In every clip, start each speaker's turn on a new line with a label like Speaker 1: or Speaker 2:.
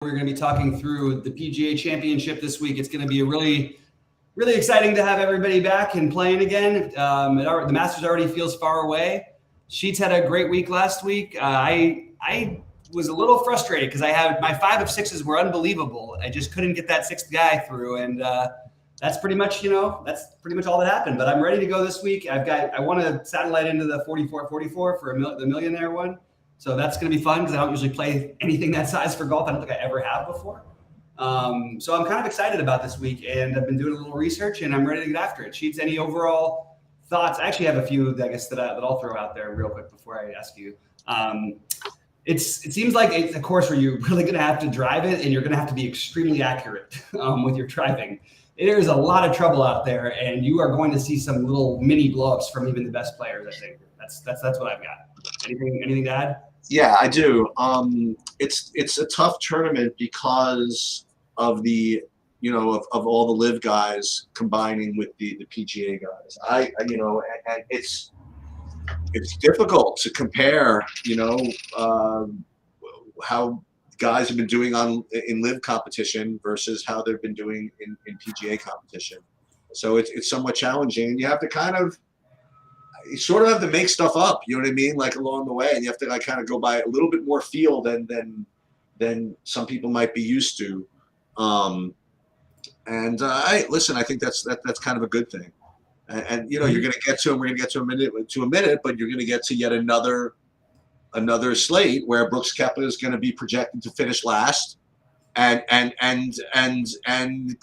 Speaker 1: We're going to be talking through the PGA Championship this week. It's going to be a really exciting to have everybody back and playing again. The Masters already feels far away. Sheets had a great week last week. I was a little frustrated because I had my 5 of 6s were unbelievable. I just couldn't get that 6th guy through, and that's pretty much all that happened. But I'm ready to go this week. I want to satellite into the 44-44 for the millionaire one. So that's going to be fun because I don't usually play anything that size for golf. I don't think I ever have before. So I'm kind of excited about this week, and I've been doing a little research, and I'm ready to get after it. Sheets, any overall thoughts? I actually have a few, I guess, that I'll throw out there real quick before I ask you. It seems like it's a course where you're really going to have to drive it, and you're going to have to be extremely accurate with your driving. There is a lot of trouble out there, and you are going to see some little mini blow-ups from even the best players, I think. That's what I've got. Anything to add?
Speaker 2: Yeah, I do. It's a tough tournament because of the of all the live guys combining with the PGA guys. And it's difficult to compare. How guys have been doing in live competition versus how they've been doing in PGA competition. So it's somewhat challenging. You have to you sort of have to make stuff up, you know what I mean? Like along the way, and you have to kind of go by a little bit more feel than some people might be used to. I think that's kind of a good thing. And you're going to get to them. We're going to get to a minute, but you're going to get to yet another slate where Brooks Koepka is going to be projected to finish last. And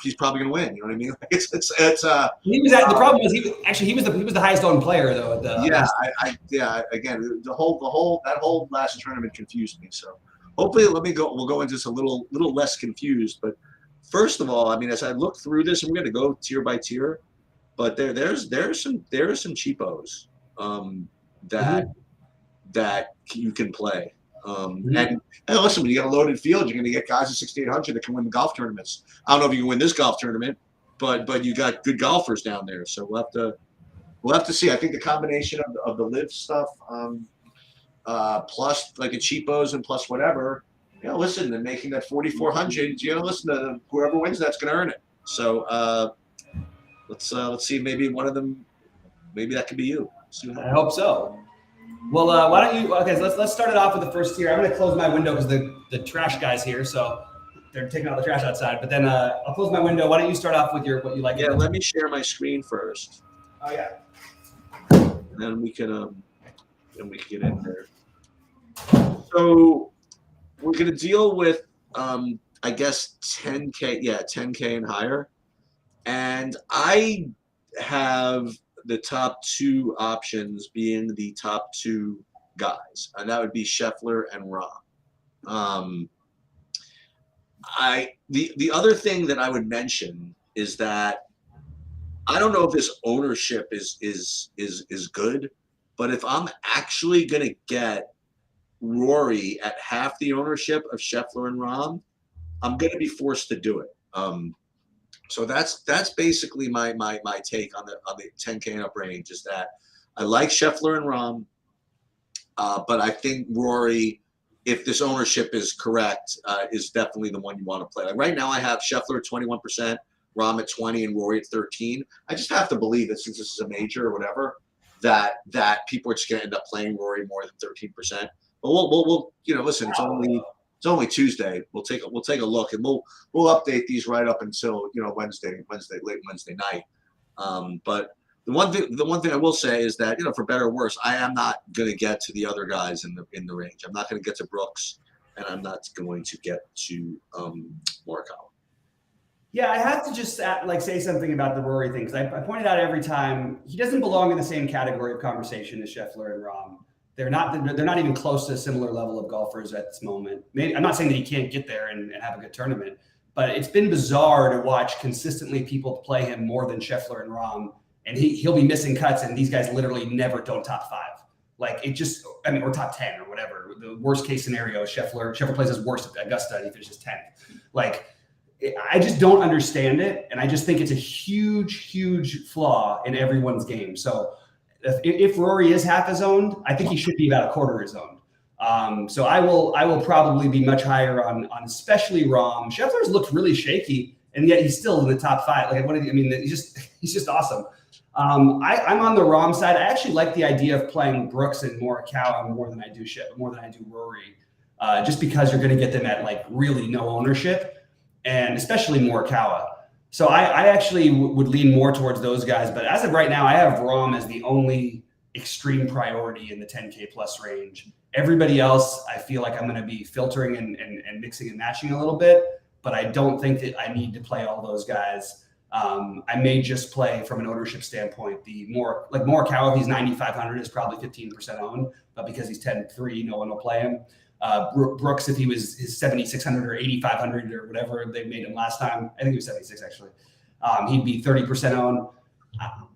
Speaker 2: he's probably going to win. You know what I mean?
Speaker 1: The problem was he was the highest owned player though.
Speaker 2: Again, that whole last tournament confused me. So hopefully, we'll go into this a little less confused. But first of all, I mean, as I look through this, I'm going to go tier by tier. But there's some cheapos that you can play. And listen, when you got a loaded field, you're going to get guys at 6,800 that can win the golf tournaments. I don't know if you can win this golf tournament, but you got good golfers down there. So we'll have to see. I think the combination of the live stuff, plus like a cheapos and plus whatever, listen, and making that 4,400, listen to whoever wins, that's going to earn it. So let's see. Maybe one of them, maybe that could be you.
Speaker 1: I hope so. Well, why don't you? Okay, so let's start it off with the first tier. I'm going to close my window because the trash guy's here, so they're taking all the trash outside. But then I'll close my window. Why don't you start off with what you like?
Speaker 2: Yeah, let me share my screen first.
Speaker 1: Oh yeah.
Speaker 2: And then we can get in there. So we're going to deal with I guess 10K. Yeah, 10K and higher. And I have the top 2 options being the top 2 guys, and that would be Scheffler and Rahm. The other thing that I would mention is that I don't know if this ownership is good, but if I'm actually gonna get Rory at half the ownership of Scheffler and Rahm, I'm gonna be forced to do it. So that's basically my take on the 10K and up range, is that I like Scheffler and Rahm, but I think Rory, if this ownership is correct, is definitely the one you want to play. Like right now, I have Scheffler at 21%, Rahm at 20%, and Rory at 13%. I just have to believe that since this is a major or whatever, that people are just going to end up playing Rory more than 13%. But we'll listen, it's only Tuesday. We'll take a look, and we'll update these right up until late Wednesday night. But the one thing I will say is that for better or worse, I am not going to get to the other guys in the range. I'm not going to get to Brooks, and I'm not going to get to Morikawa.
Speaker 1: Yeah, I have to just say something about the Rory thing, because I pointed out every time he doesn't belong in the same category of conversation as Scheffler and Rahm. They're not even close to a similar level of golfers at this moment. I'm not saying that he can't get there and have a good tournament, but it's been bizarre to watch consistently people play him more than Scheffler and Rahm, and he'll be missing cuts, and these guys literally never don't top 5. Like or top 10 or whatever. The worst case scenario is Scheffler plays his worst at Augusta and he finishes 10th. Like, I just don't understand it, and I just think it's a huge flaw in everyone's game. So if Rory is half his owned, I think he should be about a quarter his owned. So I will probably be much higher on especially Rahm. Scheffler's looked really shaky, and yet he's still in the top 5. Like, he's just awesome. I'm on the Rahm side. I actually like the idea of playing Brooks and Morikawa more than I do Rory, just because you're going to get them at like really no ownership, and especially Morikawa. So I actually would lean more towards those guys. But as of right now, I have Rahm as the only extreme priority in the 10K plus range. Everybody else, I feel like I'm going to be filtering and mixing and matching a little bit, but I don't think that I need to play all those guys. I may just play from an ownership standpoint. The more like Morikawa, if he's 9,500, is probably 15% owned, but because he's 10-3, no one will play him. Brooks, if he was his 7,600 or 8,500 or whatever they made him last time, I think he was 76 actually, he'd be 30% owned.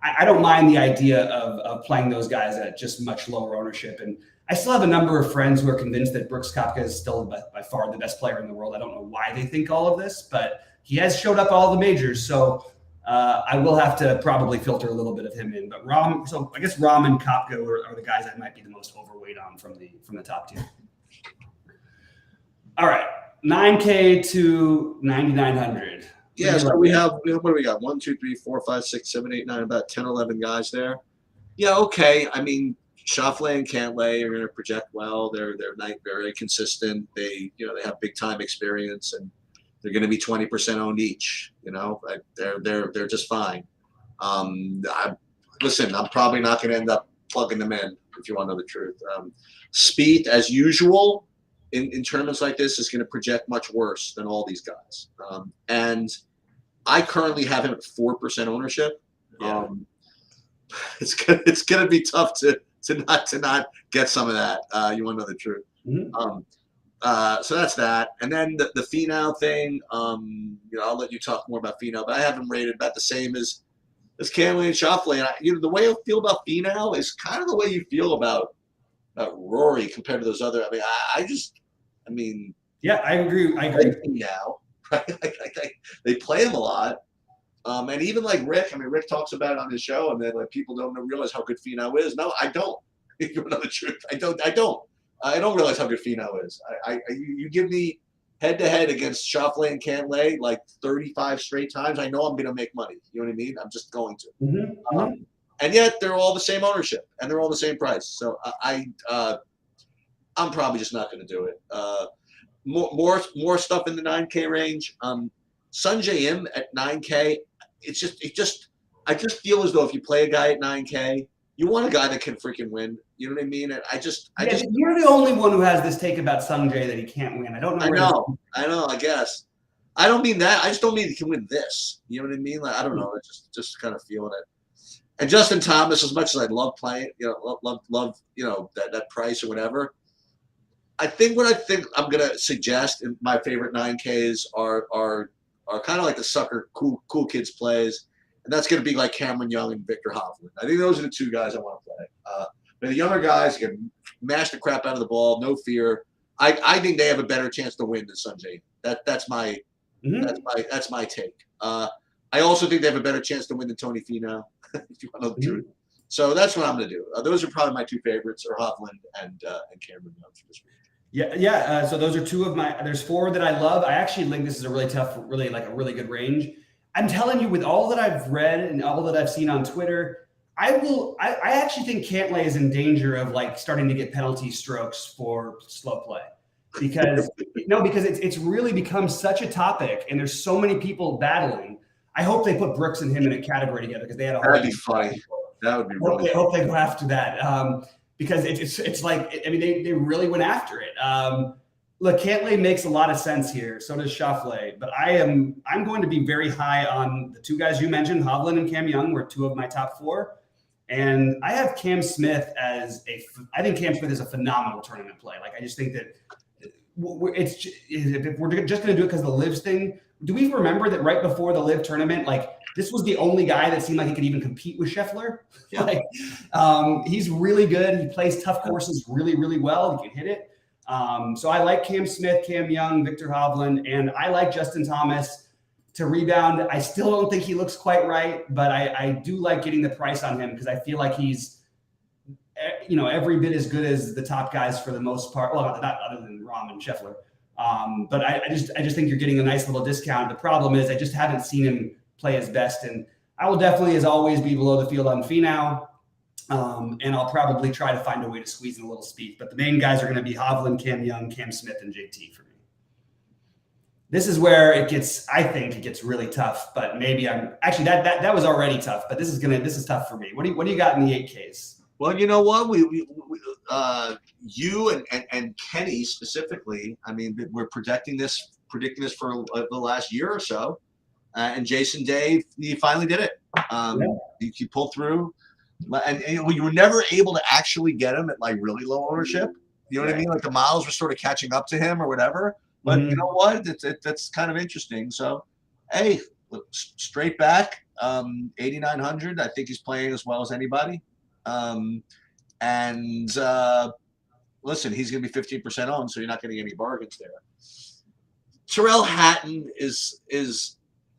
Speaker 1: I don't mind the idea of playing those guys at just much lower ownership. And I still have a number of friends who are convinced that Brooks Koepka is still by far the best player in the world. I don't know why they think all of this, but he has showed up all the majors. So I will have to probably filter a little bit of him in. But so I guess Rahm and Koepka are the guys I might be the most overweight on from the top tier. All right, 9K to 9,900.
Speaker 2: Yeah, so we have, what do we got? 1, 2, 3, 4, 5, 6, 7, 8, 9, about 10, 11 guys there. Yeah, okay. I mean, Schauffele and Cantlay are going to project well. They're very consistent. They have big time experience, and they're going to be 20% owned each. They're just fine. Listen, I'm probably not going to end up plugging them in, if you want to know the truth. Speed, as usual, in tournaments like this, is going to project much worse than all these guys. And I currently have him at 4% ownership.
Speaker 1: Yeah.
Speaker 2: It's gonna be tough to not get some of that. You want to know the truth.
Speaker 1: Mm-hmm.
Speaker 2: So that's that. And then the Finau thing. I'll let you talk more about Finau, but I have him rated about the same as Cantlay and Schauffele. And the way I feel about Finau is kind of the way you feel about Rory compared to those other.
Speaker 1: Yeah, I agree.
Speaker 2: Now, right? They play him a lot. And even like Rick, Rick talks about it on his show, and then like people don't realize how good Finau is. No, I don't. If you know the truth, I don't. I don't realize how good Finau is. You give me head to head against Schauffele and Cantlay like 35 straight times, I know I'm going to make money. You know what I mean? I'm just going to.
Speaker 1: Mm-hmm.
Speaker 2: And yet they're all the same ownership and they're all the same price. So I'm probably just not going to do it. More stuff in the 9K range. Sungjae Im at 9K. I just feel as though if you play a guy at 9K, you want a guy that can freaking win. You know what I mean? And
Speaker 1: you're the only one who has this take about Sungjae that he can't win. I don't know.
Speaker 2: I know. I guess. I don't mean that. I just don't mean he can win this. You know what I mean? Like, I don't know. It's just kind of feeling it. And Justin Thomas, as much as I love playing, love that price or whatever. I think I'm gonna suggest in my favorite 9Ks are kind of like the sucker cool kids plays, and that's gonna be like Cameron Young and Victor Hovland. I think those are the two guys I want to play. The younger guys can mash the crap out of the ball, no fear. I think they have a better chance to win than Sungjae. That's my take. I also think they have a better chance to win than Tony Finau, if you want to know the truth. So that's what I'm going to do. Those are probably my two favorites, are Hovland and Cameron Young for this week.
Speaker 1: Yeah. So those are two of my. There's four that I love. I actually think this is a really tough, a really good range. I'm telling you, with all that I've read and all that I've seen on Twitter, I actually think Cantlay is in danger of like starting to get penalty strokes for slow play, because it's really become such a topic, and there's so many people battling. I hope they put Brooks and him in a category together, because they had a whole.
Speaker 2: That'd be funny. That would be really.
Speaker 1: I hope they go after that, because it's like, they really went after it. Look, Cantlay makes a lot of sense here. So does Schauffele, but I'm going to be very high on the two guys you mentioned, Hovland and Cam Young, were two of my top four, and I have Cam Smith I think Cam Smith is a phenomenal tournament play. Like, I just think that if we're just going to do it because of the Lives thing. Do we remember that right before the Live tournament, like, this was the only guy that seemed like he could even compete with Scheffler? Yeah. He's really good. He plays tough courses really, really well. He can hit it. So I like Cam Smith, Cam Young, Victor Hovland, and I like Justin Thomas to rebound. I still don't think he looks quite right, but I do like getting the price on him, because I feel like he's every bit as good as the top guys for the most part. Well, not other than Rahm and Scheffler. But I just think you're getting a nice little discount. The problem is I just haven't seen him play his best, and I will definitely, as always, be below the field on Finau. And I'll probably try to find a way to squeeze in a little speed. But the main guys are going to be Hovland, Cam Young, Cam Smith, and JT for me. This is where I think it gets really tough. But maybe that was already tough. But this is tough for me. What do you got in the 8Ks?
Speaker 2: Well, you know what? You and Kenny specifically. I mean, we're predicting this for the last year or so. And Jason Day, he finally did it. He pulled through. And you were never able to actually get him at like really low ownership. You know what I mean? Like the miles were sort of catching up to him or whatever. But you know what? That's kind of interesting. So, hey, straight back, 8,900. I think he's playing as well as anybody. Listen, he's going to be 15% owned, so you're not getting any bargains there. Tyrrell Hatton is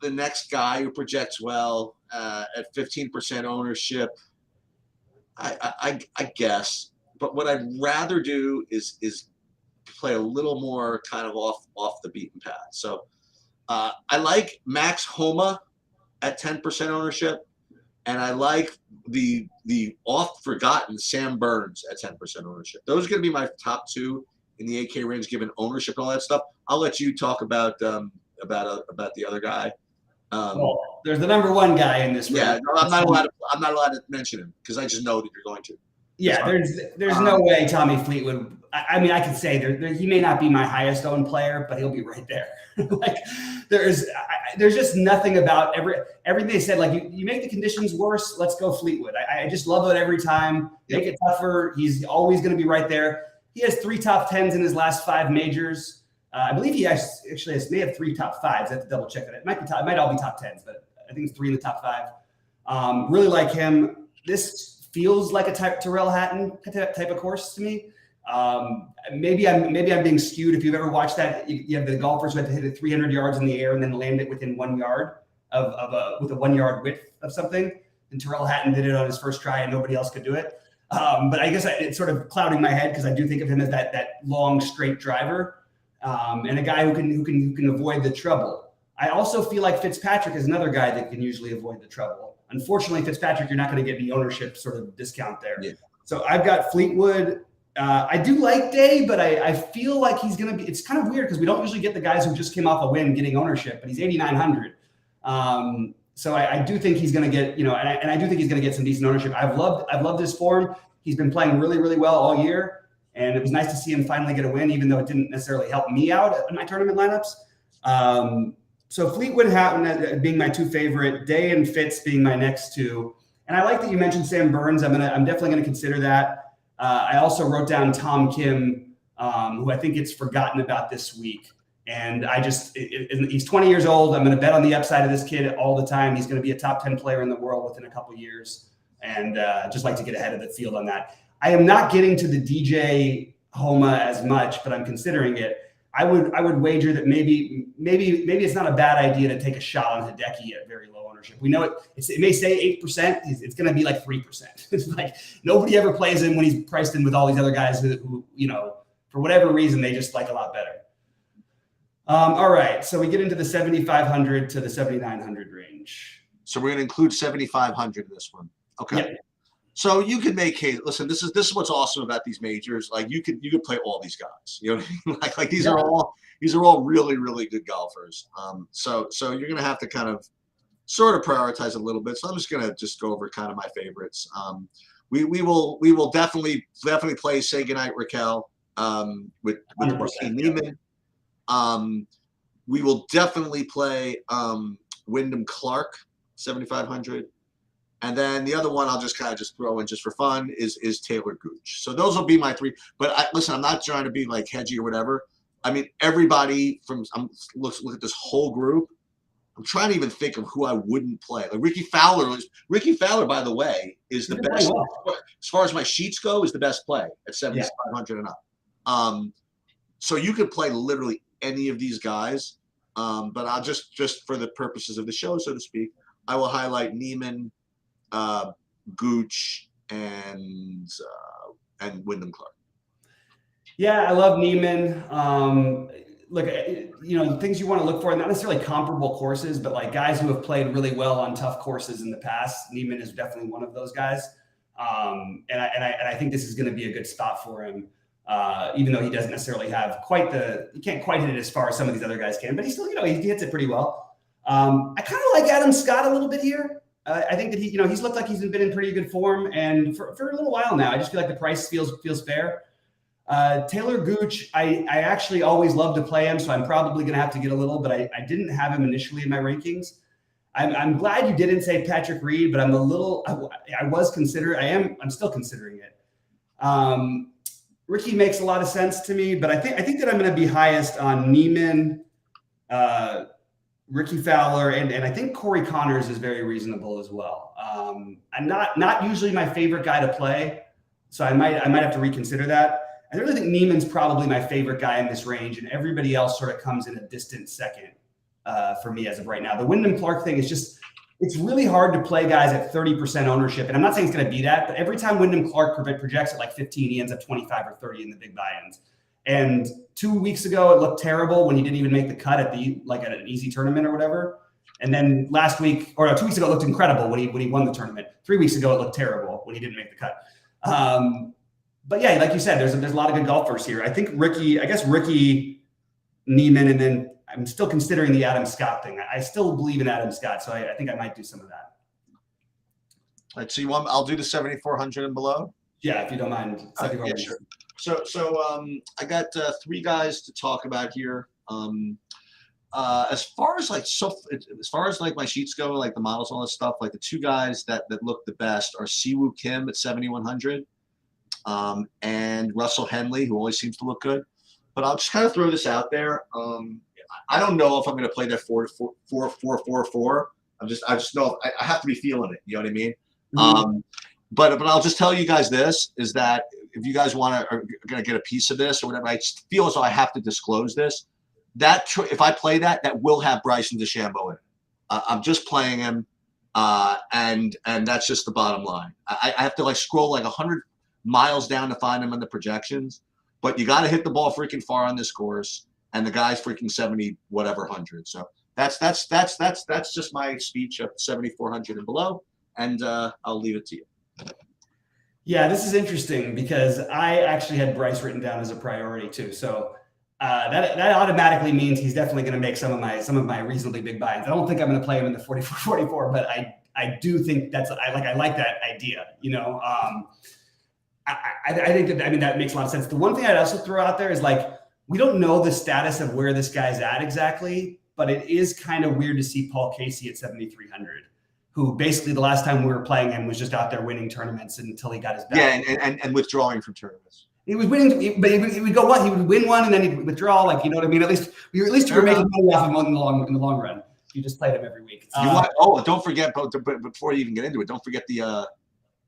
Speaker 2: the next guy who projects well at 15% ownership. I guess, but what I'd rather do is play a little more kind of off the beaten path. So I like Max Homa at 10% ownership, and I like the oft forgotten Sam Burns at 10% ownership. Those are going to be my top two in the 8K range, given ownership and all that stuff. I'll let you talk about the other guy.
Speaker 1: Well, there's the number one guy in this.
Speaker 2: Yeah, no, I'm not allowed to mention him because I just know that you're going to.
Speaker 1: Yeah, there's no way Tommy Fleetwood. I mean, I could say he may not be my highest owned player, but he'll be right there. Like there's just nothing about everything they said. Like you make the conditions worse, let's go Fleetwood. I just love it every time. Make it tougher. He's always going to be right there. He has 3 top 10s in his last 5 majors. I believe he actually may have 3 top 5s. I have to double check that. It might all be top 10s, but I think it's 3 in the top 5. Really like him. This feels like a Tyrrell Hatton type of course to me. Maybe I'm being skewed. If you've ever watched that, you have the golfers who have to hit it 300 yards in the air and then land it within 1 yard with a 1 yard width of something. And Tyrrell Hatton did it on his first try, and nobody else could do it. But I guess it's sort of clouding my head because I do think of him as that long straight driver. And a guy who can avoid the trouble. I also feel like Fitzpatrick is another guy that can usually avoid the trouble. Unfortunately, Fitzpatrick, you're not going to get the ownership sort of discount there. Yeah. So I've got Fleetwood. I do like Day, but I feel like he's going to be – it's kind of weird because we don't usually get the guys who just came off a win getting ownership, but he's 8,900. So I do think he's going to get – and I do think he's going to get some decent ownership. I've loved his form. He's been playing really, really well all year. And it was nice to see him finally get a win, even though it didn't necessarily help me out in my tournament lineups. So Fleetwood Hatton being my 2 favorite, Day and Fitz being my next 2. And I like that you mentioned Sam Burns. I'm definitely going to consider that. I also wrote down Tom Kim, who I think gets forgotten about this week. And he's 20 years old. I'm going to bet on the upside of this kid all the time. He's going to be a top 10 player in the world within a couple years. And just like to get ahead of the field on that. I am not getting to the DJ Homa as much, but I'm considering it. I would wager that maybe it's not a bad idea to take a shot on Hideki at very low ownership. We know it may say 8%. It's going to be like 3%. It's like nobody ever plays him when he's priced in with all these other guys who for whatever reason they just like a lot better. All right, so we get into the 7,500 to the 7,900 range.
Speaker 2: So we're going to include 7,500 in this one. Okay.
Speaker 1: Yep.
Speaker 2: So you could make case. Listen, this is what's awesome about these majors. Like you could play all these guys. You know what I mean? Like these are all really, really good golfers. So you're gonna have to kind of sort of prioritize a little bit. So I'm just gonna go over kind of my favorites. We will definitely play Say Goodnight Raquel with Joaquin Neiman. We will definitely play Wyndham Clark 7,500. And then the other one I'll just kind of throw in just for fun is Taylor Gooch. So those will be my 3. But listen, I'm not trying to be like hedgy or whatever. I mean, everybody look at this whole group. I'm trying to even think of who I wouldn't play. Like Ricky Fowler, by the way, is the best. As far as my sheets go, is the best play at 7,500 and up. So you could play literally any of these guys. But I'll just for the purposes of the show, so to speak, I will highlight Neiman, Gooch, and Wyndham Clark.
Speaker 1: Yeah, I love Neiman. Look, things you want to look for, not necessarily comparable courses, but like guys who have played really well on tough courses in the past. Neiman is definitely one of those guys. And I think this is going to be a good spot for him. Even though he doesn't necessarily have he can't quite hit it as far as some of these other guys can, but he still, he hits it pretty well. I kind of like Adam Scott a little bit here. I think that he's looked like he's been in pretty good form, and for a little while now, I just feel like the price feels fair. Taylor Gooch, I actually always love to play him, so I'm probably going to have to get a little, but I didn't have him initially in my rankings. I'm glad you didn't say Patrick Reed, but I'm still considering it. Ricky makes a lot of sense to me, but I think that I'm going to be highest on Neiman, Ricky Fowler, and I think Corey Connors is very reasonable as well. I'm not usually my favorite guy to play, so I might have to reconsider that. I really think Neiman's probably my favorite guy in this range, and everybody else sort of comes in a distant second for me as of right now. The Wyndham Clark thing is it's really hard to play guys at 30% ownership. And I'm not saying it's going to be that, but every time Wyndham Clark projects at like 15, he ends up 25 or 30 in the big buy-ins. And 2 weeks ago, it looked terrible when he didn't even make the cut at an easy tournament or whatever. And then 2 weeks ago, it looked incredible when he won the tournament. 3 weeks ago, it looked terrible when he didn't make the cut. But yeah, like you said, there's a lot of good golfers here. I think Ricky, Neiman, and then I'm still considering the Adam Scott thing. I still believe in Adam Scott, so I think I might do some of that.
Speaker 2: All right, so I'll do the 7,400 and below.
Speaker 1: Yeah, if you don't mind.
Speaker 2: Yeah, sure. So I got 3 guys to talk about here. As far as my sheets go, like the models and all this stuff, like the 2 guys that look the best are Siwoo Kim at 7,100, and Russell Henley, who always seems to look good. But I'll just kind of throw this out there. I don't know if I'm going to play that 4-4-4-4. I just know I have to be feeling it. You know what I mean? Mm-hmm. But I'll just tell you guys this is that if you guys are going to get a piece of this or whatever, I just feel as though I have to disclose this. If I play that will have Bryson DeChambeau in it. I'm just playing him, and that's just the bottom line. I have to scroll 100 miles down to find him in the projections, but you got to hit the ball freaking far on this course, and the guy's freaking 70 whatever hundred. So that's just my speech of 7,400 and below, and I'll leave it to you.
Speaker 1: Yeah, this is interesting because I actually had Bryce written down as a priority too. So that automatically means he's definitely going to make some of my reasonably big buy-ins. I don't think I'm going to play him in the 44-44, but I do think I like that idea. I think that makes a lot of sense. The one thing I'd also throw out there is we don't know the status of where this guy's at exactly, but it is kind of weird to see Paul Casey at 7,300. Who basically the last time we were playing him was just out there winning tournaments until he got his back.
Speaker 2: Yeah, and withdrawing from tournaments.
Speaker 1: He was winning, but he would go what? He would win one and then he'd withdraw. You know what I mean? At least you were making money off him in the long run. You just played him every week.
Speaker 2: Don't forget, before you even get into it, don't forget the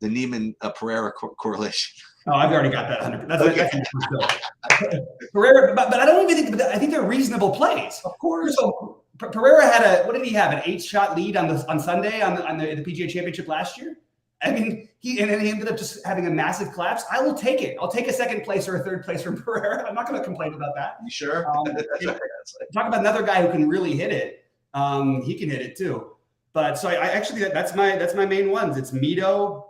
Speaker 2: Neiman Pereira correlation.
Speaker 1: Oh, I've already got that 100%. That's Pereira, but I don't even think. I think they're reasonable plays.
Speaker 2: Of course.
Speaker 1: So Pereira had what did he have? An 8-shot lead on Sunday on the PGA Championship last year. I mean, he ended up just having a massive collapse. I will take it. I'll take a second place or a third place from Pereira. I'm not going to complain about that.
Speaker 2: You sure?
Speaker 1: Talk about another guy who can really hit it. He can hit it too. But so I actually that's my main ones. It's Mito,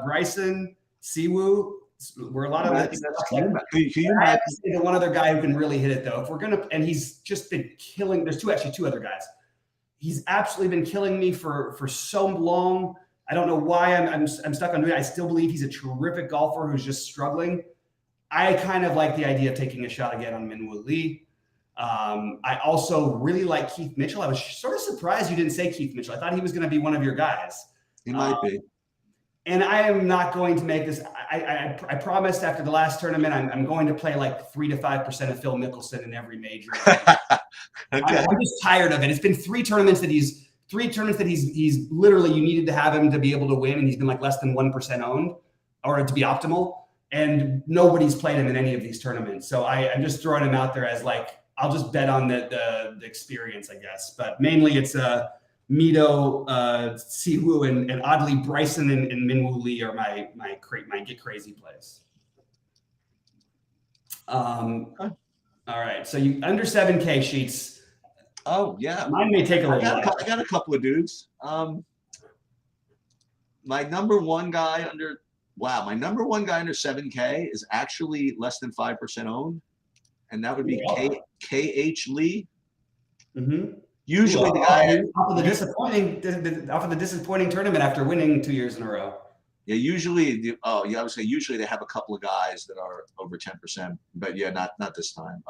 Speaker 1: Bryson, Siwoo. We're a lot of that. I have to say the one other guy who can really hit it though. If we're gonna, and he's just been killing. There's two other guys. He's absolutely been killing me for so long. I don't know why I'm stuck on doing it. I still believe he's a terrific golfer who's just struggling. I kind of like the idea of taking a shot again on Minwoo Lee. I also really like Keith Mitchell. I was sort of surprised you didn't say Keith Mitchell. I thought he was going to be one of your guys.
Speaker 2: He might be.
Speaker 1: And I am not going to make this. I promised after the last tournament, I'm going to play 3 to 5% of Phil Mickelson in every major. Okay. I'm just tired of it. It's been three tournaments that he's literally, you needed to have him to be able to win, and he's been less than 1% owned or to be optimal. And nobody's played him in any of these tournaments. So I'm just throwing him out there as I'll just bet on the experience, I guess. But mainly it's Mito, Siwoo, and oddly Bryson and Minwoo Lee are my get crazy plays. All right, so you under 7K sheets.
Speaker 2: Oh yeah,
Speaker 1: mine may take a little while.
Speaker 2: I got a couple of dudes. My number one guy under 7K is actually less than 5% owned, and that would be KH Lee.
Speaker 1: Mm-hmm.
Speaker 2: Usually the guy
Speaker 1: off of the disappointing tournament after winning 2 years in a row.
Speaker 2: Yeah, usually I would say usually they have a couple of guys that are over 10%, but yeah, not this time.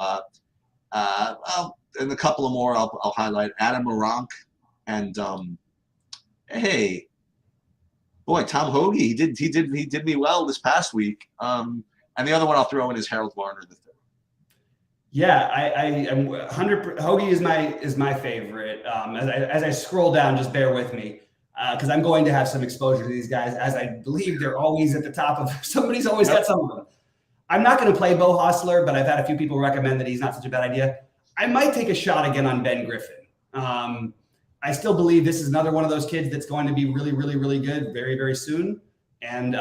Speaker 2: And a couple of more I'll highlight. Adam Morank and hey, boy, Tom Hoagie. He did me well this past week. And the other one I'll throw in is Harold Varner III.
Speaker 1: Yeah, I am 100. Hoagie is my favorite. As I scroll down, just bear with me because I'm going to have some exposure to these guys, as I believe they're always at the top of. Somebody's always got some of them. I'm not going to play Bo Hostler, but I've had a few people recommend that he's not such a bad idea. I might take a shot again on Ben Griffin. I still believe this is another one of those kids that's going to be really, really, really good very, very soon. And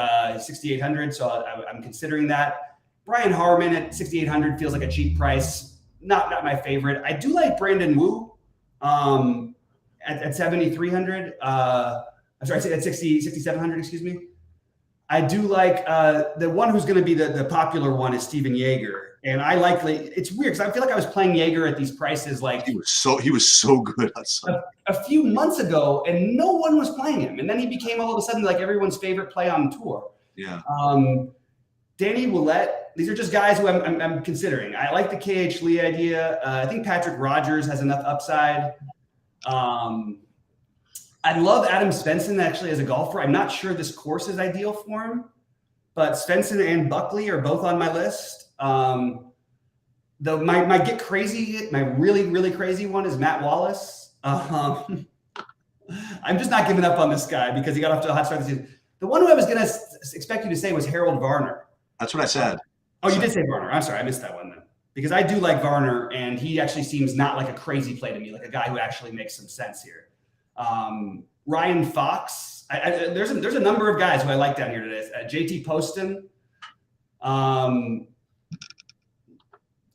Speaker 1: 6,800, so I'm considering that. Brian Harmon at 6,800 feels like a cheap price. Not my favorite. I do like Brandon Wu at 7,300. I'm sorry, at 6,700, excuse me. I do like the one who's going to be the popular one is Steven Yeager. And I it's weird because I feel like I was playing Yeager at these prices like
Speaker 2: he was so good on Sunday.
Speaker 1: A few months ago, and no one was playing him. And then he became all of a sudden like everyone's favorite play on tour.
Speaker 2: Yeah.
Speaker 1: Danny Willett, these are just guys who I'm considering. I like the KH Lee idea. I think Patrick Rogers has enough upside. I love Adam Svensson actually as a golfer. I'm not sure this course is ideal for him, but Svensson and Buckley are both on my list. My get crazy, my really, really crazy one is Matt Wallace. I'm just not giving up on this guy because he got off to a hot start this season. The one who I was going to expect you to say was Harold Varner. That's
Speaker 2: what I said.
Speaker 1: Oh, you did say Varner. I'm sorry. I missed that one then. Because I do like Varner, and he actually seems not like a crazy play to me, like a guy who actually makes some sense here. Ryan Fox. There's a number of guys who I like down here today. JT Poston. And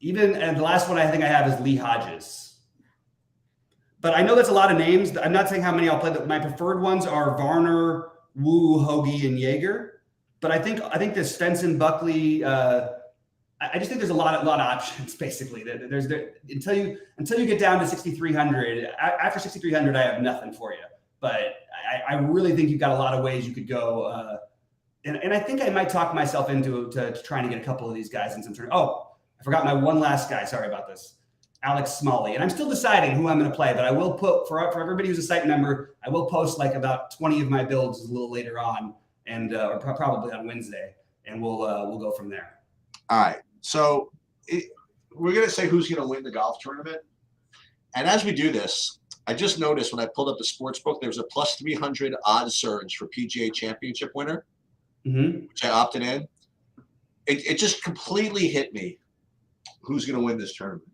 Speaker 1: the last one I think I have is Lee Hodges. But I know that's a lot of names. I'm not saying how many I'll play. My preferred ones are Varner, Wu, Hoagie, and Yeager. But I think the Svensson, Buckley. I just think there's a lot of options basically. Until you get down to 6,300. After 6,300, I have nothing for you. But I really think you've got a lot of ways you could go. And I think I might talk myself into trying to get a couple of these guys in some turn. Oh, I forgot my one last guy. Sorry about this. Alex Smalley. And I'm still deciding who I'm going to play, but I will put for everybody who's a site member, I will post like about 20 of my builds a little later on, and or probably on Wednesday, and we'll go from there.
Speaker 2: All right. So we're going to say who's going to win the golf tournament. And as we do this, I just noticed when I pulled up the sports book, there's a plus 300 odds surge for PGA Championship winner, which I opted in. It just completely hit me. Who's going to win this tournament?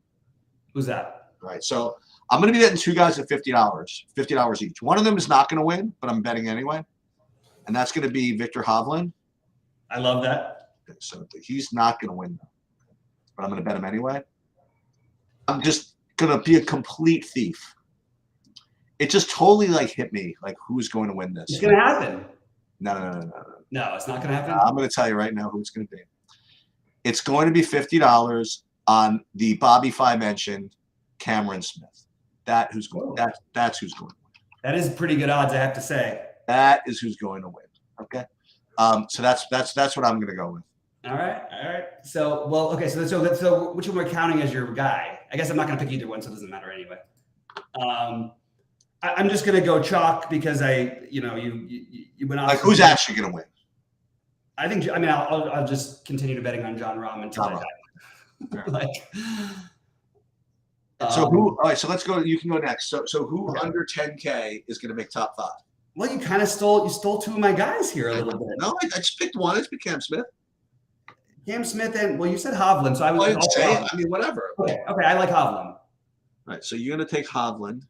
Speaker 1: Who's that?
Speaker 2: All right. So I'm going to be betting two guys at $50 each. One of them is not going to win, but I'm betting anyway. And that's going to be Victor Hovland.
Speaker 1: I love that.
Speaker 2: Okay, so he's not going to win, but I'm going to bet him anyway. I'm just going to be a complete thief. It just totally like hit me, like who's going to win this?
Speaker 1: It's going to happen.
Speaker 2: No.
Speaker 1: No, it's not going to happen.
Speaker 2: I'm going to tell you right now who it's going to be. It's going to be $50 on the BobbyFi mentioned Cameron Smith. That's who's going to win.
Speaker 1: That is pretty good odds, I have to say.
Speaker 2: That is who's going to win. Okay. So that's what I'm going to go with.
Speaker 1: All right. So which one we're counting as your guy? I guess I'm not going to pick either one, so it doesn't matter anyway. I'm just going to go chalk because you went off.
Speaker 2: Like who's actually going to win?
Speaker 1: I'll just continue to betting on John Rahm until I die.
Speaker 2: So who? All right. So let's go. You can go next. So who under 10K is going to make top 5?
Speaker 1: Well, you kind of stole two of my guys here a little bit.
Speaker 2: No, I just picked one. I just picked Cam Smith.
Speaker 1: Cam Smith and you said Hovland, so I
Speaker 2: was say. I mean, whatever.
Speaker 1: Okay. I like Hovland.
Speaker 2: All right. So you're going to take Hovland.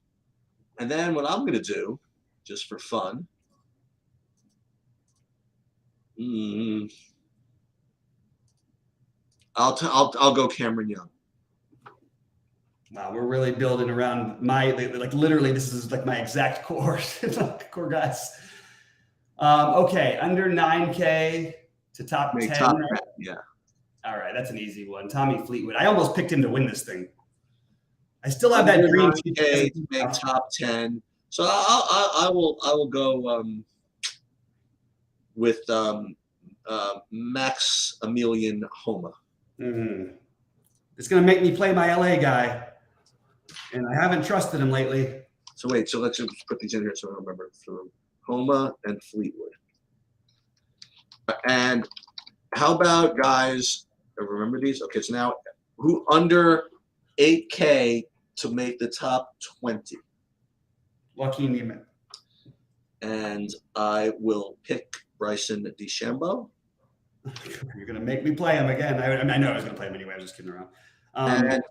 Speaker 2: And then what I'm going to do, just for fun, I'll go Cameron Young.
Speaker 1: Wow, we're really building around my like literally this is like my exact core core guys. Okay, under 9K to top 10.
Speaker 2: Top
Speaker 1: right?
Speaker 2: 10, yeah.
Speaker 1: All right, that's an easy one. Tommy Fleetwood. I almost picked him to win this thing. I still have that
Speaker 2: Under
Speaker 1: dream
Speaker 2: 9K to make top 10. So I will go with Maximilian Homa.
Speaker 1: It's going to make me play my LA guy, and I haven't trusted him lately.
Speaker 2: So wait, so let's just put these in here so I remember. So Homa and Fleetwood. And how about guys? Remember these? Okay, so now who under 8K to make the top 20?
Speaker 1: Joaquin Niemann.
Speaker 2: And I will pick Bryson DeChambeau.
Speaker 1: You're going to make me play him again. I know I was going to play him anyway. I was just kidding around.
Speaker 2: And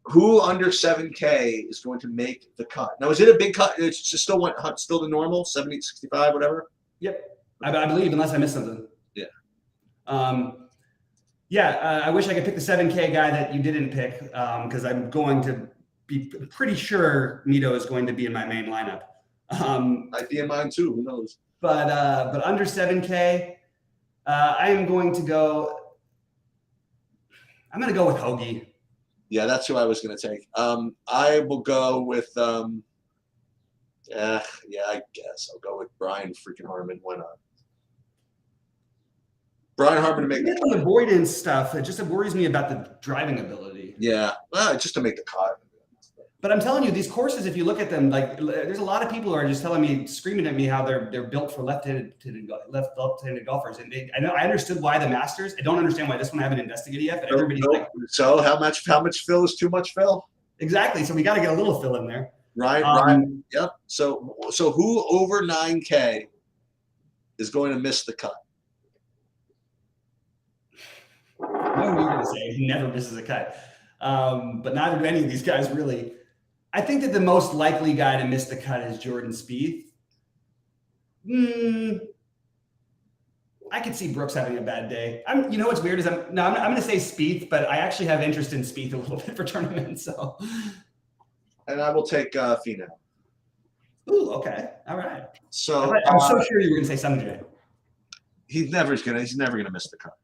Speaker 2: who under 7K is going to make the cut? Now, is it a big cut? It's just still the normal, 70, 65, whatever?
Speaker 1: Yep. I believe, unless I missed something.
Speaker 2: Yeah.
Speaker 1: I wish I could pick the 7K guy that you didn't pick because I'm going to be pretty sure Mito is going to be in my main lineup.
Speaker 2: I'd be in mine too. Who knows?
Speaker 1: But under 7K, I am going to go. I'm going to go with Hoagie.
Speaker 2: Yeah, that's who I was going to take. I will go with. I guess I'll go with Brian freaking Harmon. Why not? Brian Harmon to make
Speaker 1: the avoidance stuff. It just worries me about the driving ability.
Speaker 2: Yeah, well, just to make the cut.
Speaker 1: But I'm telling you, these courses, if you look at them, like there's a lot of people who are just telling me, screaming at me how they're built for left-handed golfers. And I understood why the Masters. I don't understand why this one I haven't investigated yet. But everybody's like,
Speaker 2: so how much fill is too much fill?
Speaker 1: Exactly. So we got to get a little fill in there.
Speaker 2: Right. Yep. So who over 9K is going to miss the cut?
Speaker 1: I know what you're going to say. He never misses a cut. But neither do any of these guys really. I think that the most likely guy to miss the cut is Jordan Spieth. I could see Brooks having a bad day. You know what's weird is I'm going to say Spieth, but I actually have interest in Spieth a little bit for tournaments. So,
Speaker 2: and I will take Finau.
Speaker 1: Ooh, okay, all right.
Speaker 2: So
Speaker 1: I'm so sure you were going to say Sungjae.
Speaker 2: He's never gonna miss the cut.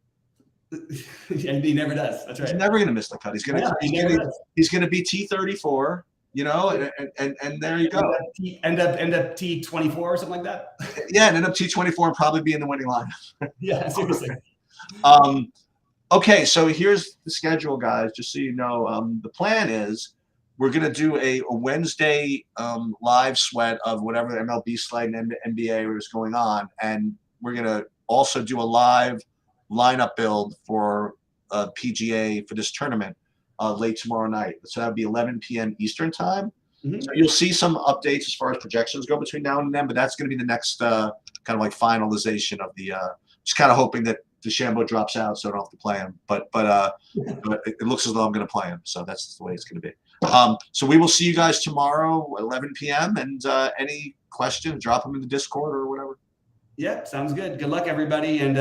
Speaker 1: And he never does. That's right.
Speaker 2: He's never gonna miss the cut. He's gonna be T34. You know, and there you go.
Speaker 1: End up T24 or something like that.
Speaker 2: Yeah, and end up T24 and probably be in the winning line.
Speaker 1: Yeah, seriously.
Speaker 2: Okay, so here's the schedule, guys. Just so you know, the plan is we're gonna do a Wednesday live sweat of whatever the MLB slate and NBA is going on, and we're gonna also do a live lineup build for PGA for this tournament. Late tomorrow night. So that'll be 11 p.m. Eastern time. So you'll see some updates as far as projections go between now and then, but that's going to be the next kind of like finalization of the just kind of hoping that DeChambeau drops out so I don't have to play him. But it looks as though I'm going to play him. So that's the way it's going to be. So we will see you guys tomorrow at 11 p.m. And any questions, drop them in the Discord or whatever.
Speaker 1: Yeah, sounds good. Good luck, everybody. And